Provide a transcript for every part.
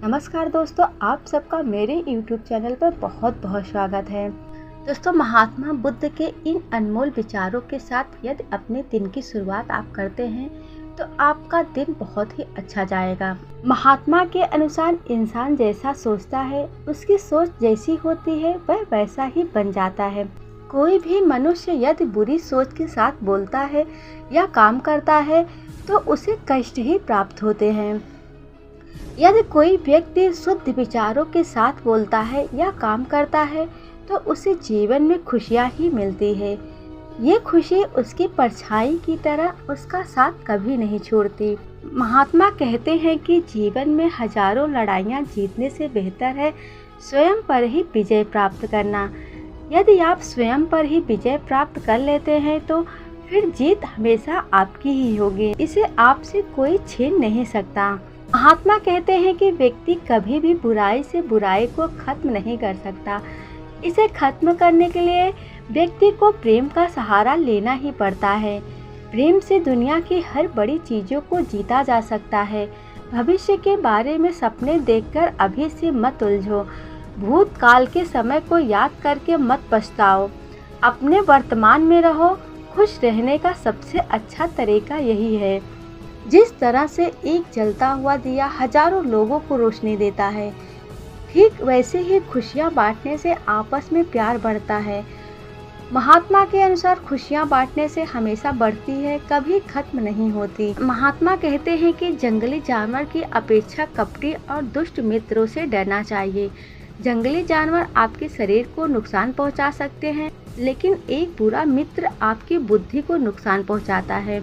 नमस्कार दोस्तों, आप सबका मेरे YouTube चैनल पर बहुत बहुत स्वागत है। दोस्तों, महात्मा बुद्ध के इन अनमोल विचारों के साथ यदि अपने दिन की शुरुआत आप करते हैं तो आपका दिन बहुत ही अच्छा जाएगा। महात्मा के अनुसार इंसान जैसा सोचता है, उसकी सोच जैसी होती है वह वैसा ही बन जाता है। कोई भी मनुष्य यदि बुरी सोच के साथ बोलता है या काम करता है तो उसे कष्ट ही प्राप्त होते हैं। यदि कोई व्यक्ति शुद्ध विचारों के साथ बोलता है या काम करता है तो उसे जीवन में खुशियाँ ही मिलती है। ये खुशी उसकी परछाई की तरह उसका साथ कभी नहीं छोड़ती। महात्मा कहते हैं कि जीवन में हजारों लड़ाइयाँ जीतने से बेहतर है स्वयं पर ही विजय प्राप्त करना। यदि आप स्वयं पर ही विजय प्राप्त कर लेते हैं तो फिर जीत हमेशा आपकी ही होगी, इसे आपसे कोई छीन नहीं सकता। महात्मा कहते हैं कि व्यक्ति कभी भी बुराई से बुराई को खत्म नहीं कर सकता। इसे खत्म करने के लिए व्यक्ति को प्रेम का सहारा लेना ही पड़ता है। प्रेम से दुनिया की हर बड़ी चीज़ों को जीता जा सकता है। भविष्य के बारे में सपने देखकर अभी से मत उलझो। भूतकाल के समय को याद करके मत पछताओ। अपने वर्तमान में रहो। खुश रहने का सबसे अच्छा तरीका यही है। जिस तरह से एक जलता हुआ दिया हजारों लोगों को रोशनी देता है, ठीक वैसे ही खुशियाँ बांटने से आपस में प्यार बढ़ता है। महात्मा के अनुसार खुशियाँ बांटने से हमेशा बढ़ती है, कभी खत्म नहीं होती। महात्मा कहते हैं कि जंगली जानवर की अपेक्षा कपटी और दुष्ट मित्रों से डरना चाहिए। जंगली जानवर आपके शरीर को नुकसान पहुंचा सकते हैं, लेकिन एक बुरा मित्र आपकी बुद्धि को नुकसान पहुंचाता है।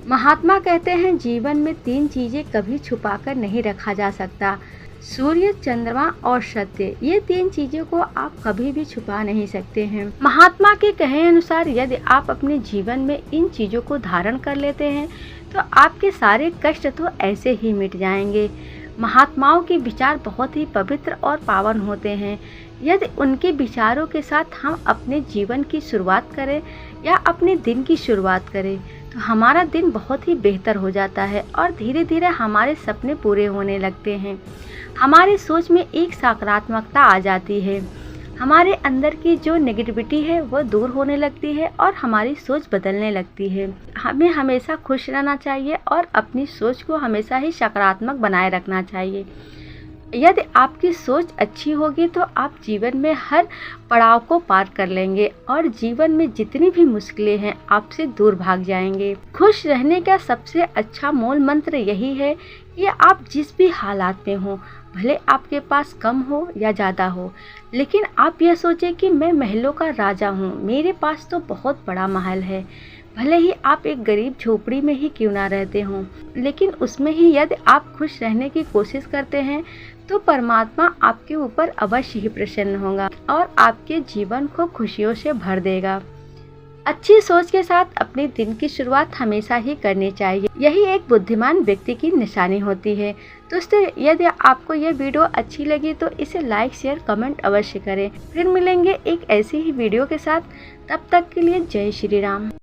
महात्मा कहते हैं जीवन में 3 चीजें कभी छुपाकर नहीं रखा जा सकता: सूर्य, चंद्रमा और सत्य। ये 3 चीजों को आप कभी भी छुपा नहीं सकते हैं। महात्मा के कहे अनुसार यदि आप अपने जीवन में इन चीजों को धारण कर लेते हैं तो आपके सारे कष्ट तो ऐसे ही मिट जाएंगे। महात्माओं के विचार बहुत ही पवित्र और पावन होते हैं। यदि उनके विचारों के साथ हम अपने जीवन की शुरुआत करें या अपने दिन की शुरुआत करें तो हमारा दिन बहुत ही बेहतर हो जाता है और धीरे धीरे हमारे सपने पूरे होने लगते हैं। हमारी सोच में एक सकारात्मकता आ जाती है। हमारे अंदर की जो नेगेटिविटी है वो दूर होने लगती है और हमारी सोच बदलने लगती है। हमें हमेशा खुश रहना चाहिए और अपनी सोच को हमेशा ही सकारात्मक बनाए रखना चाहिए। यदि आपकी सोच अच्छी होगी तो आप जीवन में हर पड़ाव को पार कर लेंगे और जीवन में जितनी भी मुश्किलें हैं आपसे दूर भाग जाएंगे। खुश रहने का सबसे अच्छा मूल मंत्र यही है कि आप जिस भी हालात में हो, भले आपके पास कम हो या ज़्यादा हो, लेकिन आप यह सोचें कि मैं महलों का राजा हूँ, मेरे पास तो बहुत बड़ा महल है। भले ही आप एक गरीब झोपड़ी में ही क्यों ना रहते हों, लेकिन उसमें ही यदि आप खुश रहने की कोशिश करते हैं तो परमात्मा आपके ऊपर अवश्य ही प्रसन्न होगा और आपके जीवन को खुशियों से भर देगा। अच्छी सोच के साथ अपने दिन की शुरुआत हमेशा ही करनी चाहिए। यही एक बुद्धिमान व्यक्ति की निशानी होती है। दोस्तों, यदि आपको यह वीडियो अच्छी लगी तो इसे लाइक, शेयर, कमेंट अवश्य करें। फिर मिलेंगे एक ऐसी ही वीडियो के साथ। तब तक के लिए जय श्री राम।